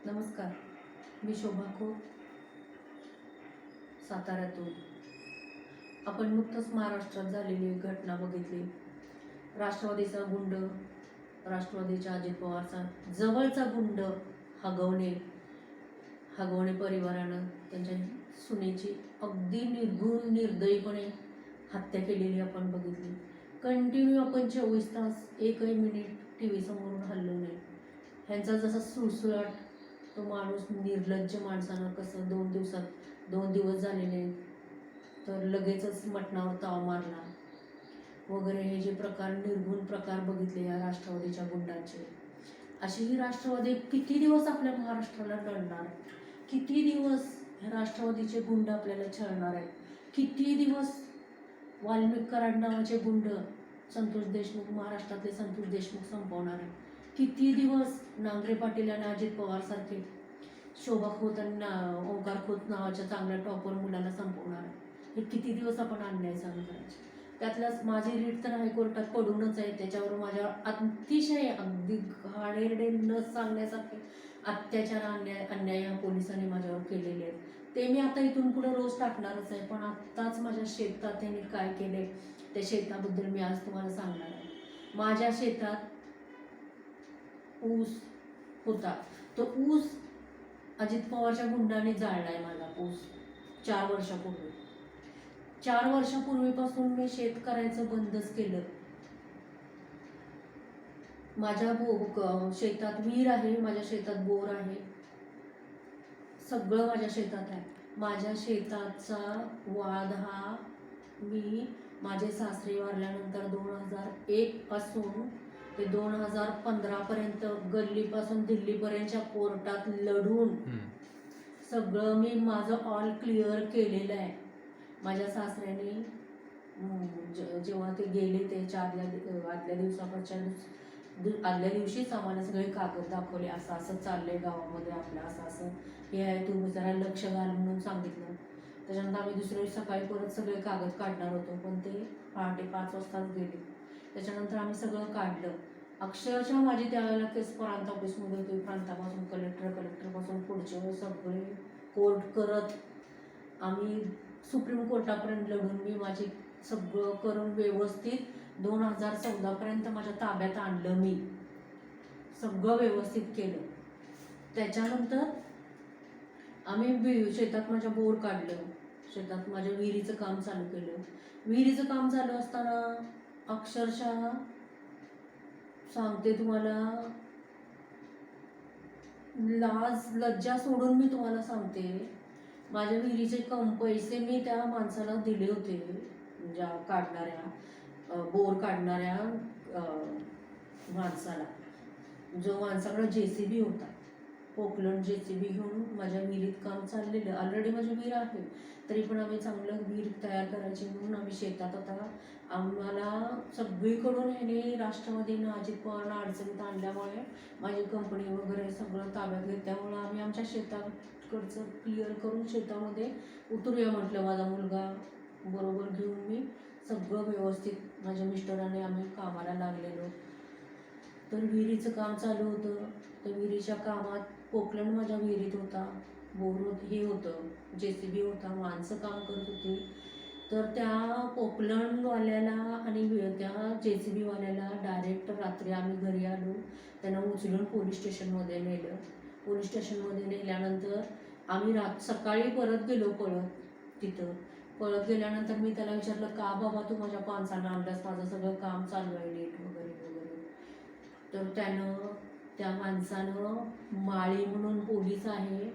नमस्कार. मी शोभा खोत, साताऱ्यातून. आपण नुकतंच महाराष्ट्रात झालेली एक घटना बघितली. राष्ट्रवादीचा गुंड, राष्ट्रवादीच्या अजित पवारचा जवळचा गुंड हगवणे परिवारानं त्यांच्या सुनेची अगदी निर्घृण निर्दयीपणे हत्या केलेली आपण बघितली. कंटिन्यू आपण 24 तास एकही मिनिट टी व्ही समोरून हललो नाही. ह्यांचा जसा सुळसुळाट, तो माणूस निर्लज्ज माणसानं कसं 2 दिवस झालेले तर लगेचच मटणावर ताव मारला वगैरे, हे जे प्रकार, निर्घृण प्रकार बघितले या राष्ट्रवादीच्या गुंडांचे. अशी ही राष्ट्रवादी किती दिवस आपल्या महाराष्ट्राला लढणार? किती दिवस ह्या राष्ट्रवादीचे गुंड आपल्याला छळणार आहेत? किती दिवस वाल्मिक कराड नावाचे गुंड संतोष देशमुख, महाराष्ट्रातले संतोष देशमुख संपवणार आहे? किती दिवस नांगरे पाटील आणि अजित पवार सारखे शोभा खोत आणि ओंकार खोत नावाच्या चांगल्या टॉपर मुलाला संपवणार आहे? हे किती दिवस आपण अन्याय सहन करायचे? त्यातल्याच माझी रीट तर हायकोर्टात पडूनच आहे. त्याच्यावर माझ्या अतिशय अगदी घाणेरडे न सांगण्यासारखे अत्याचार, अन्याय या पोलिसांनी माझ्यावर केलेले आहेत. ते मी आता इथून पुढे रोज टाकणारच आहे. पण आत्ताच माझ्या शेतात त्यांनी काय केले त्या शेताबद्दल मी आज तुम्हाला सांगणार आहे. माझ्या शेतात ऊस होता. तो ऊस अजित पवारच्या गुंडाने जाळलाय. माझा ऊस 4 वर्षापूर्वी. 4 वर्षापूर्वीपासून मी शेत करायचं बंदच केलं. माझ्या शेतात विहीर आहे, माझ्या शेतात बोर आहे, सगळं माझ्या शेतात आहे. माझ्या शेताचा वाद हा मी माझे सासरे वारल्यानंतर 2001 पासून ते 2015 पर्यंत गल्लीपासून दिल्लीपर्यंतच्या कोर्टात लढून सगळं मी माझं ऑल क्लिअर केलेलं आहे. माझ्या सासऱ्याने जेव्हा ते गेले त्याच्या आदल्या दिवशीच आम्हाला सगळे कागद दाखवले. असं असं चाललंय गावामध्ये आपलं, असं असं हे आहे, तुम्ही जरा लक्ष घाल म्हणून सांगितलं. त्याच्यानंतर आम्ही दुसऱ्या दिवशी सकाळी परत सगळे कागद काढणार होतो, पण ते पहाटे 5 वाजताच गेले. त्याच्यानंतर आम्ही सगळं काढलं. अक्षरशः माझी त्यावेळेला केस प्रांत ऑफिसमध्ये होती. प्रांतापासून कलेक्टरपासून पुढचे सगळे कोर्ट करत आम्ही सुप्रीम कोर्टापर्यंत लढून मी माझी सगळं करून व्यवस्थित 2014 पर्यंत माझ्या ताब्यात आणलं. मी सगळं व्यवस्थित केलं. त्याच्यानंतर आम्ही शेतात माझ्या बोर काढलं, शेतात माझ्या विहिरीचं काम चालू केलं. विहिरीचं काम चालू असताना अक्षरशः सांगते तुम्हाला, लज्जा सोडून मी तुम्हाला सांगते, माझ्या विहिरीचे पैसे मी त्या माणसाला दिले होते, ज्या बोर काढणाऱ्या माणसाला. जो माणसाकडे JCB होता, पोकलंड JCB घेऊन माझ्या विहिरीत काम चाललेलं. ऑलरेडी माझी विहीर आहे, तरी पण आम्ही चांगलं विहीर तयार करायची म्हणून आम्ही शेतात आता आम्हाला सगळीकडून ह्याने राष्ट्रवादीनं अजित पवारनं अडचणीत आणल्यामुळे माझी कंपनी वगैरे सगळं ताब्यात घेतल्यामुळं आम्ही आमच्या शेताकडचं क्लिअर करून शेतामध्ये उतरूया म्हटलं. माझा मुलगा बरोबर घेऊन मी सगळं व्यवस्थित माझ्या मिस्टरांनी आम्ही कामाला लागलेलो. तर विहिरीचं काम चालू होतं. त्या विहिरीच्या कामात पोकलंड माझ्या विहिरीत होता, बोर हे होतं, JCB होता, माणसं काम करत होती. तर त्या पोकलंडवाल्याला आणि त्या JCBवाल्याला डायरेक्ट रात्री आम्ही घरी आलो. त्यांना उचलून पोलीस स्टेशनमध्ये नेलं. पोलीस स्टेशनमध्ये नेल्यानंतर आम्ही सकाळी परत गेलो. पळत गेल्यानंतर मी त्याला विचारलं, का बाबा तू माझ्या माणसांना आणल्यास, माझं सगळं काम चालू आहे नीट वगैरे वगैरे. तर त्या माणसानं, माळी म्हणून पोलीस आहे,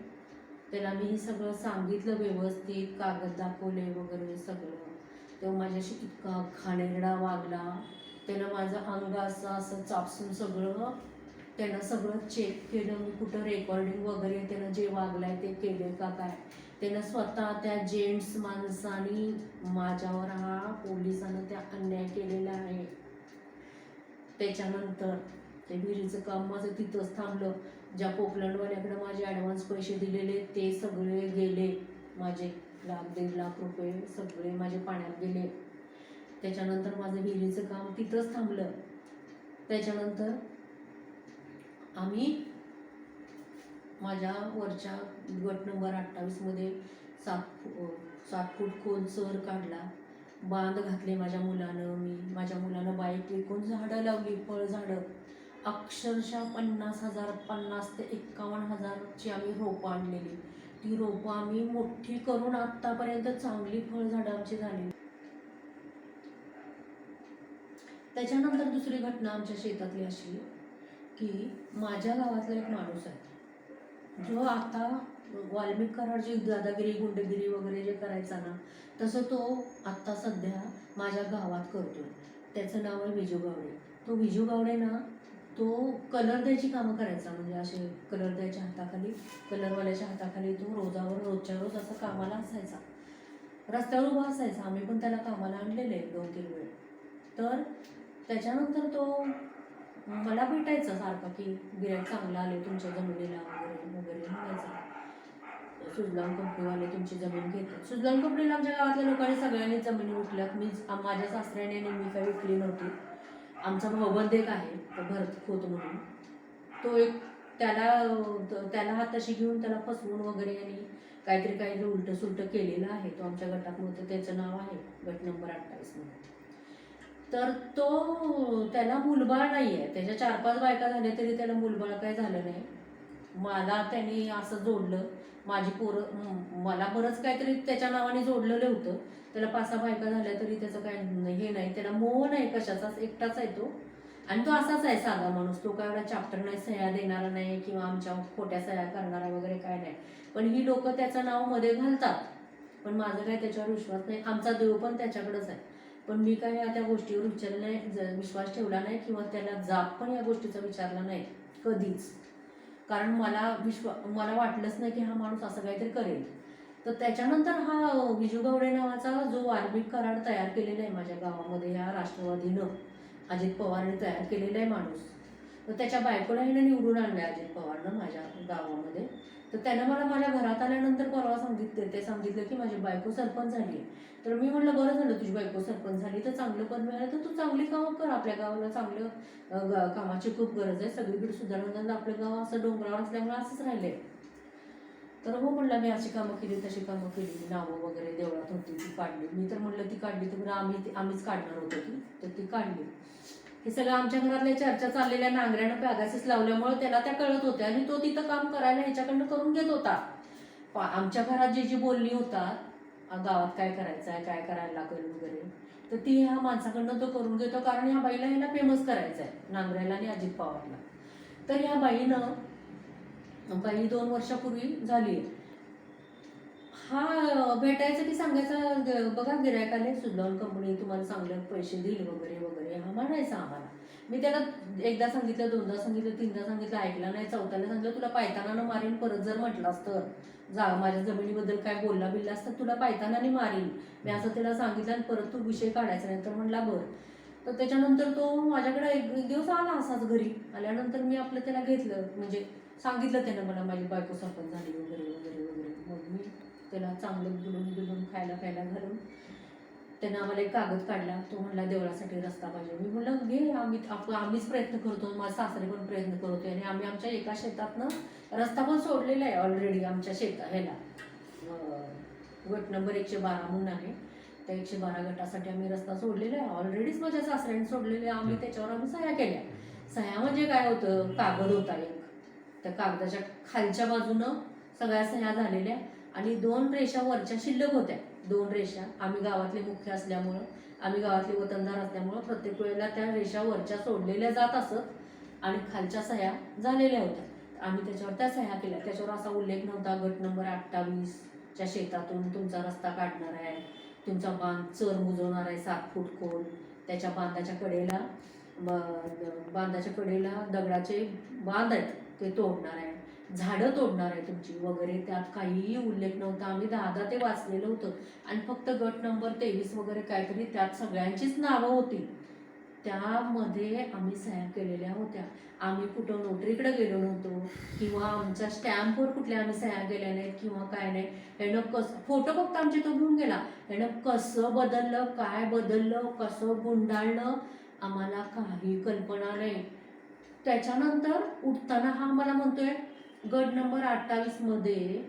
त्याला मी सगळं सांगितलं व्यवस्थित, कागद दाखवले वगैरे सगळं. तो माझ्याशी इतका घाणेरडा वागला. त्यानं माझं अंग असं चापसून त्यानं सगळं चेक केलं. मी कुठं रेकॉर्डिंग वगैरे त्यानं जे वागलाय ते केले का काय. त्यानं स्वतः त्या जेंट्स माणसानी माझ्यावर पोलिसानं त्या अन्याय केलेला आहे. त्याच्यानंतर ते विहिरीचं काम माझं तिथंच थांबलं. ज्या पोकलंडवाल्याकडे माझे ॲडव्हान्स पैसे दिलेले ते सगळे गेले. माझे 1,00,000-1.5 लाख रुपये सगळे माझे पाण्यात गेले. त्याच्यानंतर माझं विहिरीचं काम तिथंच थांबलं. त्याच्यानंतर आम्ही माझ्या वरच्या गट नंबर 28मध्ये 7 फूट खोल चर काढला, बांध घातले माझ्या मुलानं. माझ्या मुलानं बाईक विकून झाडं लावली, फळझाडं. अक्षरशः 50 ते 51,000ची आम्ही रोपं आणलेली. ती रोपं आम्ही मोठी करून आत्तापर्यंत चांगली फळझाडं आमची झाली. त्याच्यानंतर दुसरी घटना आमच्या शेतातली अशी की माझ्या गावातला एक माणूस आहे जो आता वाल्मिक कराड जी दादागिरी गुंडगिरी वगैरे जे करायचा ना, तसं तो आत्ता सध्या माझ्या गावात करतोय. त्याचं नाव आहे विजू गावडे. तो विजू गावडे ना, तो कलर द्यायची कामं करायचा. म्हणजे असे कलर द्यायच्या हाताखाली, कलरवाल्याच्या हाताखाली तो रोजच्या रोज असं कामाला असायचा. रस्त्यावर उभा असायचा. आम्ही पण त्याला कामाला आणलेले 2-3 वेळ. तर त्याच्यानंतर तो मला भेटायचा सारखा की गिऱ्हाईक चांगलं आले तुमच्या जमिनीला वगैरे वगैरे म्हणायचा. सुजलाम कंपनीवाले तुमची जमीन घेतात. सुजलाम कंपनीला आमच्या गावातल्या लोकांनी सगळ्यांनी जमीन विकल्यात. माझ्या सासऱ्याने आणि मी काही विकली नव्हती. आमचा भाऊबंद एक आहे भरत खोत म्हणून, तो एक त्याला हाताशी घेऊन त्याला फसवून वगैरे आणि काहीतरी उलटं सुलटं केलेलं आहे. तो आमच्या गटात नव्हतं. त्याचं नाव आहे गट नंबर 28मध्ये. तर त्याला मुलबाळ नाही आहे. त्याच्या 4-5 बायका झाल्या तरी त्याला मुलबाळ काही झालं नाही. मला त्यांनी असं जोडलं. माझी पोरं मला बरंच काहीतरी त्याच्या नावाने जोडलेलं होतं. त्याला 5-6 बायका झाल्या तरी त्याचं काय हे नाही. त्याला मोह नाही कशाचाच. एकटाच आहे तो. आणि तो असाच आहे साधा माणूस. तो काय एवढा चॅप्टर नाही, सह्या देणारा नाही किंवा आमच्या खोट्या सह्या करणारा वगैरे काय नाही. पण ही लोक त्याचं नाव मध्ये घालतात. पण माझं काय त्याच्यावर विश्वास नाही. आमचा देव पण त्याच्याकडेच आहे. पण मी काय त्या गोष्टीवर विश्वास ठेवला नाही किंवा त्याला जाब पण या गोष्टीचा विचारला नाही कधीच. कारण मला वाटलंच नाही की हा माणूस असं काहीतरी करेल. तर त्याच्यानंतर हा विजू गावडे नावाचा जो वाल्मिक कराड तयार केलेला आहे माझ्या गावामध्ये, या राष्ट्रवादीनं अजित पवारने तयार केलेला आहे माणूस. तर त्याच्या बायकोला ह्यानं निवडून आणलं अजित पवारनं माझ्या गावामध्ये. तर त्यानं मला माझ्या घरात आल्यानंतर परवा सांगितलं की माझी बायको सरपंच झाली आहे. तर मी म्हटलं बरं झालं तुझी बायको सरपंच झाली तर चांगलं पद मिळालं तर तू चांगली कामं कर. आपल्या गावाला चांगलं कामाची खूप गरज आहे. सगळीकडे सुधारणा. आपलं गाव असं डोंगरावर असल्यामुळे असंच राहिलंय. तर हो म्हणलं मी अशी कामं केली तशी कामं केली. नावं वगैरे देवळात होती ती काढली. मी तर म्हणलं ती काढली तर आम्हीच काढणार होतो ती काढली. हे सगळं आमच्या घरातल्या चर्चा चाललेल्या नांगऱ्यानं पॅगासीस लावल्यामुळे त्याला त्या कळत होत्या आणि तो तिथं काम करायला ह्याच्याकडनं करून घेत होता. आमच्या घरात जी बोलणी होतात गावात काय करायचं आहे, काय करायला लागेल वगैरे, तर ती ह्या माणसाकडनं तो करून घेतो. कारण ह्या बाईला ह्याला फेमस करायचं आहे नांगऱ्याला आणि अजित पवारला. तर ह्या बाई 2 वर्षापूर्वी झाली. हा भेटायचं की सांगायचं बघा गिऱ्हाईक आले सुजलाम कंपनी तुम्हाला चांगले पैसे देईल वगैरे वगैरे हा म्हणायचा आम्हाला. मी त्याला एकदा सांगितलं, 2दा सांगितलं, 3दा सांगितलं, ऐकला नाही. 4थ्याला सांगितलं तुला पायतानानं मारीन. परत जर म्हटलास तर माझ्या जमिनीबद्दल काय बिल्लास तर तुला पायतानाने मारीन. मी असं त्याला सांगितलं आणि परत तू विषय काढायचा नाही. तर म्हणला बरं. तर त्याच्यानंतर तो माझ्याकडे एक दिवस आला असाच घरी. आल्यानंतर मी आपलं त्याला घेतलं. म्हणजे सांगितलं त्यानं मला माझी बायको सरपंच झाली वगैरे वगैरे वगैरे. मग मी त्याला चांगलं बुलून खायला घालून त्यानं आम्हाला एक कागद काढला. तो म्हणला देवळासाठी रस्ता पाहिजे. मी म्हणलं घे, आम्हीच प्रयत्न करतो. माझे सासरे पण प्रयत्न करतोय आणि आम्ही आमच्या एका शेतातनं रस्ता पण सोडलेला आहे ऑलरेडी. आमच्या ह्याला गट नंबर 112 म्हणून आहे. त्या 112 गटासाठी आम्ही रस्ता सोडलेला आहे ऑलरेडीच. माझ्या सासऱ्याने सोडलेले. त्याच्यावर आम्ही सह्या केल्या. सह्या म्हणजे काय होतं, कागद होता एक. त्या कागदाच्या खालच्या बाजूनं सगळ्या सह्या झालेल्या आणि 2 रेषा वरच्या शिल्लक होत्या. 2 रेषा. आम्ही गावातले मुख्य असल्यामुळं, आम्ही गावातले वतनदार असल्यामुळं प्रत्येक वेळेला त्या रेषा वरच्या सोडलेल्या जात असत आणि खालच्या सह्या झालेल्या होत्या. आम्ही त्याच्यावर त्या सह्या केल्या. त्याच्यावर असा उल्लेख नव्हता गट नंबर 28च्या शेतातून तुमचा रस्ता काढणार आहे, तुमचा बांध चर मुजवणार आहे 7 फूट खोल, त्याच्या बांधाच्या कडेला दगडाचे बांध आहेत ते तोडणार आहे, झाडं तोडणार आहे तुमची वगैरे. त्यात काहीही उल्लेख नव्हता. आम्ही 10 ते वाचलेलं होतं आणि फक्त गट नंबर 23 वगैरे काहीतरी त्यात सगळ्यांचीच नावं होती. त्यामध्ये आम्ही सह्या केलेल्या होत्या. आम्ही कुठं नोटरीकडे गेलो नव्हतो किंवा आमच्या स्टॅम्पवर कुठल्या आम्ही सह्या केल्या नाहीत किंवा काय नाही. ह्यानं फोटो फक्त आमचे तो घेऊन गेला. ह्यानं कसं बदललं, काय बदललं, कसं गुंडाळलं आम्हाला काही कल्पना नाही. त्याच्यानंतर उठताना हा मला म्हणतोय गट नंबर 28 मध्ये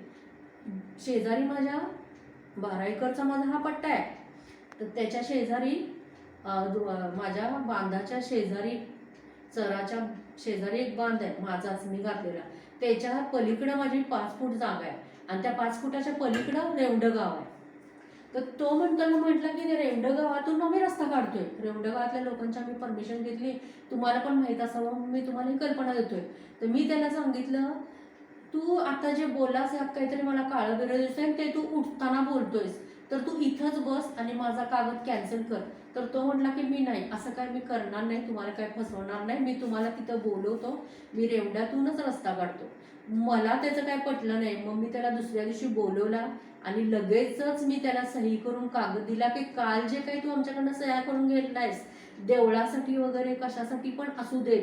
शेजारी माझ्या 12 एकरचा माझा हा पट्टा आहे. तर त्याच्या शेजारी माझ्या बांधाच्या शेजारी, चराच्या शेजारी एक बांध आहे माझाच मी घातलेला. त्याच्या पलीकडं माझी 5 फूट जागा आहे आणि त्या 5 फुटाच्या पलीकडं रेवंडं गाव आहे. तर तो म्हणताना म्हटला की ते रेवंडं गावातून आम्ही रस्ता काढतोय. रेवंडं गावातल्या लोकांची आम्ही परमिशन घेतली, तुम्हाला पण माहीत असावं, मी तुम्हाला ही कल्पना देतोय. तर मी त्याला सांगितलं, तू आता जे बोललास यात काहीतरी मला काळं बिरं दिसतंय, ते तू उठताना बोलतोयस, तर तू इथंच बस आणि माझा कागद कॅन्सल कर. तर तो म्हटला की मी नाही, असं काय मी करणार नाही, तुम्हाला काय फसवणार नाही, मी तुम्हाला तिथं बोलवतो, मी रेवंड्यातूनच रस्ता काढतो. मला त्याचं काय पटलं नाही. मग मी त्याला दुसऱ्या दिवशी बोलवला आणि लगेचच मी त्याला सही करून कागद दिला की काल जे काही तू आमच्याकडनं सह्या करून घेतलायस देवळासाठी वगैरे कशासाठी पण असू दे,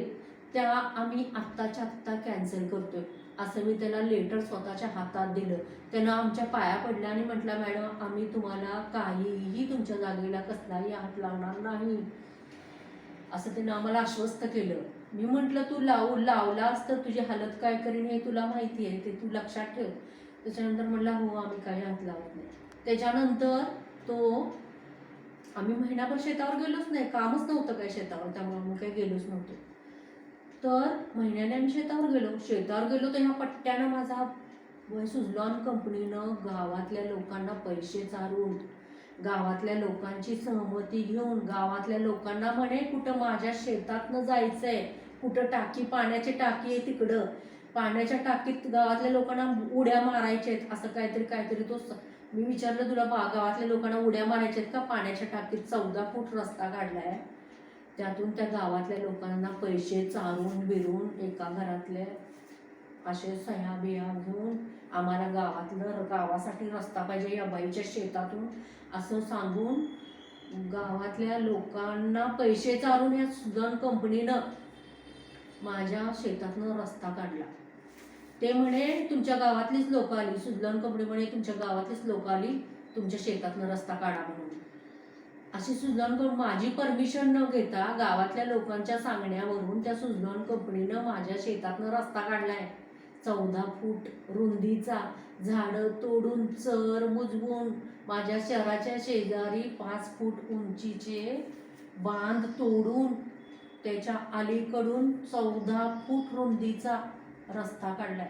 त्या आम्ही आत्ताच्या आत्ता कॅन्सल करतोय, असं मी त्याला लेटर स्वतःच्या हातात दिलं. त्यानं आमच्या पाया पडल्या आणि म्हटलं, मॅडम आम्ही तुम्हाला काहीही तुमच्या जागेला कसलाही हात लावणार नाही, असं त्यानं आम्हाला आश्वस्त केलं. मी म्हटलं, तू लावलास तर तुझी हालत काय करीन हे तुला माहिती आहे, ते तू लक्षात ठेव. त्याच्यानंतर म्हटलं, हो आम्ही काही हात लावत नाही. त्याच्यानंतर आम्ही महिनाभर शेतावर गेलोच नाही, कामच नव्हतं काय शेतावर, त्यामुळे आम्ही काही गेलोच नव्हतो. तर महिन्याने आम्ही शेतावर गेलो तर ह्या पट्ट्यानं माझा सुझलॉन कंपनीनं गावातल्या लोकांना पैसे चारून, गावातल्या लोकांची सहमती घेऊन, गावातल्या लोकांना म्हणे कुठं माझ्या शेतातनं जायचंय, कुठं टाकी, पाण्याची टाकी आहे तिकडं, पाण्याच्या टाकीत गावातल्या लोकांना उड्या मारायच्यात, असं काहीतरी तो मी विचारलं, तुला गावातल्या लोकांना उड्या मारायच्यात का? पाण्याच्या टाकीत 14 फूट रस्ता काढलाय, त्यातून त्या गावातल्या लोकांना पैसे चारून बिरून एका घरातले असे सह्या बिया घेऊन आम्हाला गावासाठी रस्ता पाहिजे या बाईच्या शेतातून, असं सांगून गावातल्या लोकांना पैसे चारून या सुझलॉन कंपनीनं माझ्या शेतातनं रस्ता काढला. ते म्हणे तुमच्या गावातलीच लोक आली, सुझलॉन कंपनी म्हणे तुमच्या गावातलीच लोक आली तुमच्या शेतातनं रस्ता काढा म्हणून. अशी सुझलॉन कंपनी माझी परमिशन न घेता गावातल्या लोकांच्या सांगण्यावरून त्या सुझलॉन कंपनीनं माझ्या शेतातनं रस्ता काढलाय 14 फूट रुंदीचा, झाडं तोडून चर बुजवून, माझ्या शहराच्या शेजारी 5 फूट उंचीचे बांध तोडून त्याच्या अलीकडून 14 फूट रुंदीचा रस्ता काढलाय.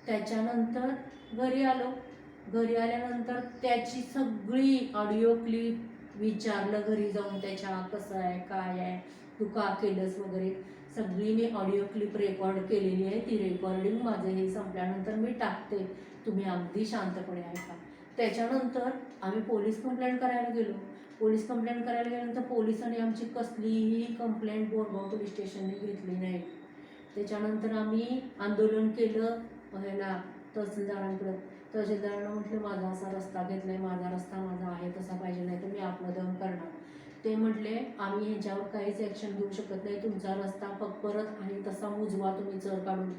त्याच्यानंतर घरी आल्यानंतर त्याची सगळी ऑडिओ क्लिप विचारलं, घरी जाऊन त्याच्या कसं आहे काय आहे, तू का केलंस वगैरे सगळी मी ऑडिओ क्लिप रेकॉर्ड केलेली आहे. ती रेकॉर्डिंग माझं हे संपल्यानंतर मी टाकते, तुम्ही अगदी शांतपणे ऐका. त्याच्यानंतर आम्ही पोलीस कंप्लेंट करायला गेल्यानंतर पोलिसांनी आमची कसलीही कंप्लेंट बोरगाव पोलीस स्टेशनने घेतली नाही. त्याच्यानंतर आम्ही आंदोलन केलं ह्याला तहसीलदारांना म्हटलं, माझा असा रस्ता घेतलाय, माझा रस्ता माझा आहे तसा पाहिजे, नाही तर मी आत्मदहन करणार. ते म्हटले, आम्ही ह्याच्यावर काहीच ॲक्शन घेऊ शकत नाही, तुमचा रस्ता परत आहे तसा मुजवा तुम्ही चर काढून,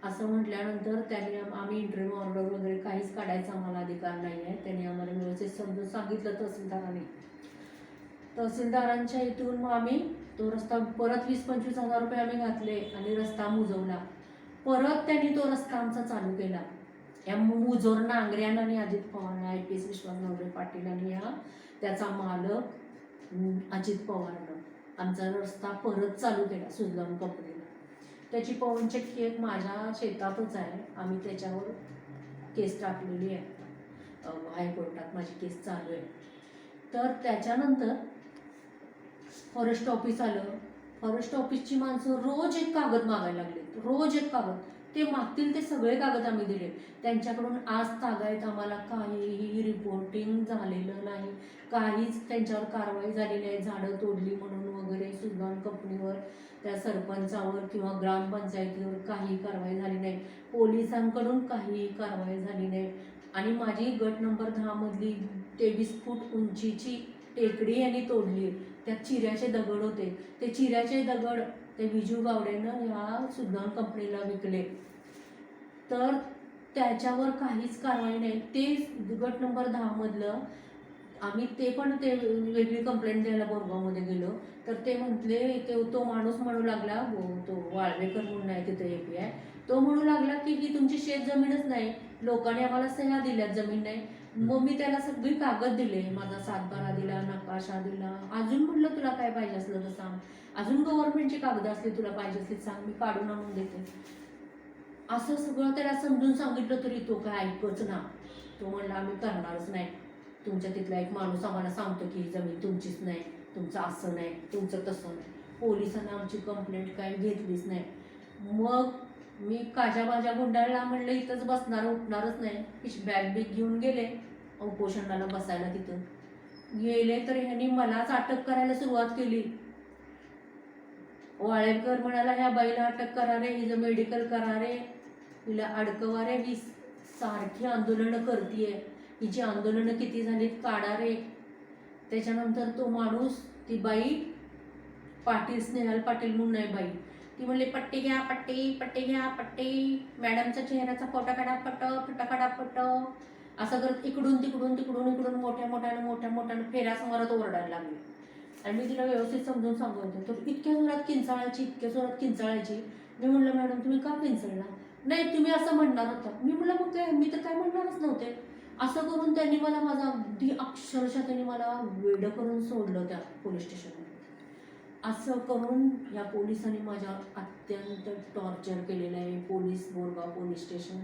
असं म्हटल्यानंतर त्यांनी आम्ही इंटरव्ह्यू ऑर्डर वगैरे काहीच काढायचा आम्हाला अधिकार नाही आहे. त्यांनी आम्हाला व्यवस्थित समजून सांगितलं तहसीलदारांच्या इथून. मग आम्ही तो रस्ता परत 20-25 हजार रुपये आम्ही घातले आणि रस्ता मुजवला. परत त्यांनी तो रस्ता आमचा चालू केला. या मुजोर नांगऱ्यानं आणि अजित पवार IPS विश्वास नांगरे पाटील आणि त्याचा मालक अजित पवारनं आमचा रस्ता परत चालू केला सुझलॉन कंपनीला. त्याची पवन चक्की एक माझ्या शेतातच आहे, आम्ही त्याच्यावर केस टाकलेली आहे, हायकोर्टात माझी केस चालू आहे. तर त्याच्यानंतर फॉरेस्ट ऑफिस आलं. फॉरेस्ट ऑफिसची माणसं रोज एक कागद मागायला लागले, रोज एक कागद. ते मागतील ते सगळे कागद आम्ही दिले. त्यांच्याकडून आज तागायत आम्हाला काहीही रिपोर्टिंग झालेलं नाही, काहीच त्यांच्यावर कारवाई झालेली नाही. झाडं तोडली म्हणून वगैरे सुझलॉन कंपनीवर, त्या सरपंचावर किंवा ग्रामपंचायतीवर काही कारवाई झाली नाही, पोलिसांकडून काहीही कारवाई झाली नाही. आणि माझी गट नंबर 10 मधली 23 फूट उंचीची टेकडी यांनी तोडली. त्यात चिऱ्याचे दगड होते, ते चिऱ्याचे दगड ते विजू गावडेनं ह्या सुझलॉन कंपनीला विकले. तर त्याच्यावर काहीच कारवाई नाही. ते गट नंबर 10 मधलं आम्ही ते वेगळी कंप्लेंट द्यायला बोरगावमध्ये गेलो. तर ते म्हटले, तो माणूस म्हणू लागला, तो वाळवेकर म्हणून आहे तिथे API, तो म्हणू लागला की ही तुमची शेत जमीनच नाही, लोकांनी आम्हाला सह्या दिल्यात, जमीन नाही. मग मी त्याला सगळी कागद दिले, माझा सातबारा दिला, नकाशा दिला. अजून म्हटलं तुला काय पाहिजे असलं तर सांग, अजून गव्हर्नमेंटची कागद असली तुला पाहिजे असली सांग, मी काढून आणून देते. असं सगळं त्याला समजून सांगितलं तरी तो काय ऐकच ना. तो म्हणला आम्ही करणारच नाही, तुमच्या तिथला एक माणूस आम्हाला सांगतो की ही जमीन तुमचीच नाही, तुमचं असं नाही, तुमचं तसं नाही. पोलिसांना आमची कंप्लेंट काही घेतलीच नाही. मग मी काजाबाजा गुंडाळला, म्हणलं इथंच बसणार, उठणारच नाही. बॅग बिग घेऊन गेले उपोषणाला बसायला. तिथं गेले तर ह्यांनी मलाच अटक करायला सुरुवात केली. वाळेकर म्हणाला ह्या बाईला अटक करा रे, हिचं मेडिकल करा रे, हिला अडकवा रे, ही सारखी आंदोलनं करतीये, हिची आंदोलनं किती झालीत काढा रे. त्याच्यानंतर तो माणूस, ती बाई पाटील, स्नेहल पाटील म्हणून नाही बाई, ती म्हणली पट्टी घ्या, पट्टी पट्टी घ्या, पट्टी, मॅडमचा चेहऱ्याचा फोटो काढा, फोटो काढा, फोटो, असं करत इकडून तिकडून तिकडून इकडून मोठ्या मोठ्यानं फेऱ्याच मारत ओरडायला लागली. आणि मी तिला व्यवस्थित समजून सांगत होते. तर इतक्या जोरात किंचाळायची. मी म्हणलं मॅडम तुम्ही का किंचाळला? नाही तुम्ही असं म्हणणार होता. मी म्हणलं मग काय, मी तर काय म्हणणारच नव्हते. असं करून त्यांनी मला, माझा अगदी अक्षरशः त्यांनी मला वेडं करून सोडलं त्या पोलीस स्टेशनमध्ये. असं करून या पोलिसांनी माझ्या अत्यंत टॉर्चर केलेलं आहे. पोलीस, बोरगाव पोलीस स्टेशन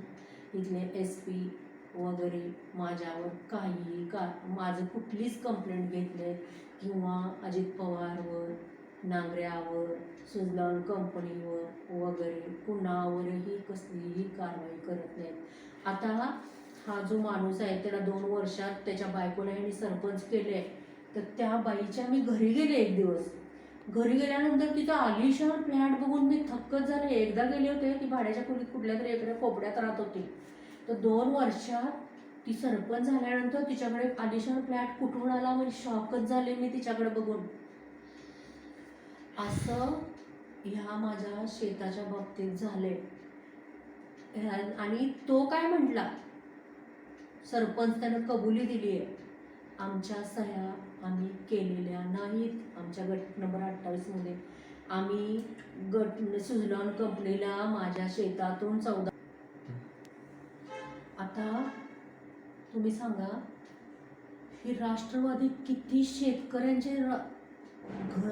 इथले SP वगैरे माझ्यावर काहीही माझं कुठलीच कंप्लेंट घेतले किंवा अजित पवारवर, नांगऱ्यावर, सुजलाम कंपनीवर वगैरे कुणावरही कसलीही कारवाई करत नाहीत. आता हा जो माणूस आहे त्याला 2 वर्षात त्याच्या बायकोला ह्यांनी सरपंच केले. तर त्या बाईच्या मी घरी गेले एक दिवस. घरी गेल्यानंतर तिचा आलिशान फ्लॅट बघून मी थक्कच झाले. एकदा गेले होते, ती भाड्याच्या खोलीत कुठल्या तरी एखाद्या कोपऱ्यात राहत होती. तर 2 वर्षात ती सरपंच झाल्यानंतर तिच्याकडे आलिशान फ्लॅट कुठून आला, म्हणजे शॉकच झाले मी तिच्याकडे बघून. असं ह्या माझ्या शेताच्या बाबतीत झाले. आणि तो काय म्हटला, सरपंच त्यानं कबुली दिली आहे, आमच्या सह्या आम्ही केलेल्या नाहीत. आमच्या गट नंबर 28 मध्ये आम्ही सुजलॉन कंपनीला माझ्या शेतातून 14. आता तुम्ही सांगा, ही राष्ट्रवादी किती शेतकऱ्यांचे घर,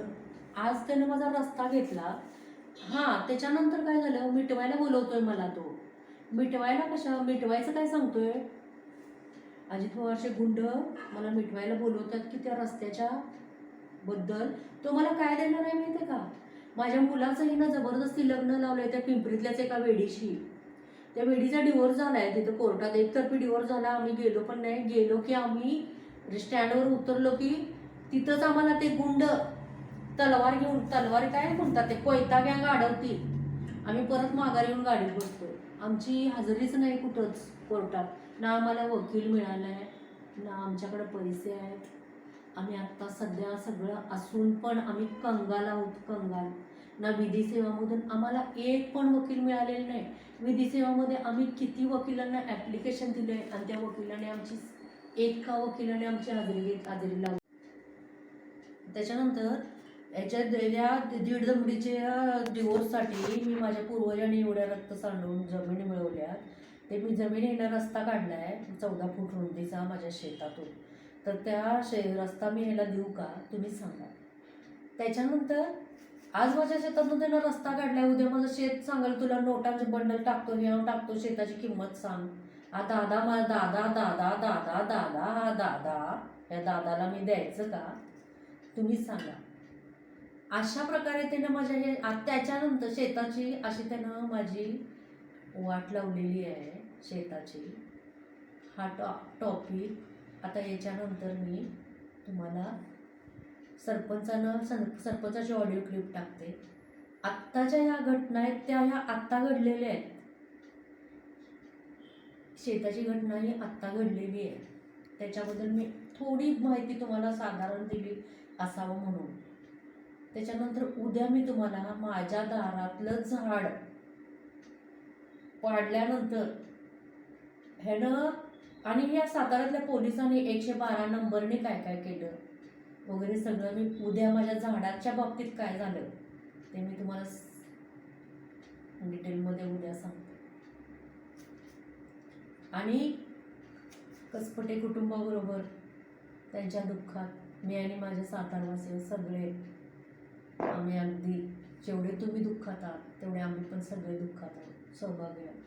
आज त्याने माझा रस्ता घेतला. त्याच्यानंतर काय झालं, मिटवायला बोलवतोय मला. तो मिटवायचं काय सांगतोय, अजित पवारचे गुंड मला मिटवायला बोलवतात की त्या रस्त्याच्या बद्दल. तो मला काय देणार आहे माहिती का, माझ्या मुलाचंही ना जबरदस्ती लग्न लावलंय त्या पिंपरीतल्याच एका वेडीशी. त्या वेडीचा डिवोर्स झालाय तिथं कोर्टात, एकतर्फी डिवोर्स झाला. आम्ही गेलो पण नाही. गेलो की आम्ही स्टँडवर उतरलो की तिथंच आम्हाला ते गुंड तलवार घेऊन, तलवार काय म्हणतात ते, कोयता गँग अडवती. आम्ही परत माघारी येऊन गाडीत बसतो. आमची हजेरीच नाही कुठंच कोर्टात. ना आम्हाला वकील मिळाला आहे, ना आमच्याकडे पैसे आहेत. आम्ही आत्ता सध्या सगळं असून पण आम्ही कंगाल आहोत, कंगाल. ना विधी सेवामधून आम्हाला एक पण वकील मिळालेला नाही. विधी सेवामध्ये आम्ही किती वकिलांना ॲप्लिकेशन दिलं आहे आणि त्या वकिलाने आमची, एका वकिलाने आमची हजेरी लावली. त्याच्यानंतर या 1.5 दमडीच्या डिवोर्ससाठी मी माझ्या पूर्वजांनी एवढ्या रक्त सांडून जमिनी मिळवल्या. ते मी जमिनी ह्याला रस्ता काढला आहे 14 फूट रुंदीचा माझ्या शेतातून. तर त्या रस्ता मी ह्याला देऊ का, तुम्ही सांगा. त्याच्यानंतर आज माझ्या शेतातून त्यानं रस्ता काढलाय, उद्या माझं शेत सांगाल तुला नोटांचे बंडल टाकतो, हे टाकतो, शेताची किंमत सांग. हा दादा, माझा दादा दादा दादा दादा हा दादा, या दादाला मी द्यायचं का, तुम्ही सांगा. अशा प्रकारे त्यानं माझ्या हे त्याच्यानंतर शेताची अशी त्यानं माझी वाट लावलेली आहे शेताची. हा टॉपिक आता याच्यानंतर मी तुम्हाला सरपंचाची ऑडिओ क्लिप टाकते. आत्ताच्या ह्या घटना आहेत त्या ह्या आत्ता घडलेल्या आहेत. शेताची घटना ही आत्ता घडलेली आहे. त्याच्याबद्दल मी थोडी माहिती तुम्हाला साधारण दिली असावं म्हणून. त्याच्यानंतर उद्या मी तुम्हाला माझ्या दारातलं झाड पाडल्यानंतर ह्यानं आणि ह्या साताऱ्यातल्या पोलिसांनी 112 नंबरने काय काय केलं वगैरे सगळं मी उद्या माझ्या झाडाच्या बाबतीत काय झालं ते मी तुम्हाला डिटेलमध्ये उद्या सांगते. आणि कसपटे कुटुंबाबरोबर त्यांच्या दुःखात मी आणि माझे सातारवासी सगळे आम्ही अगदी जेवढे तुम्ही दुःखात आहात तेवढे आम्ही पण सगळे दुःखात आहोत, सहभागी आहोत.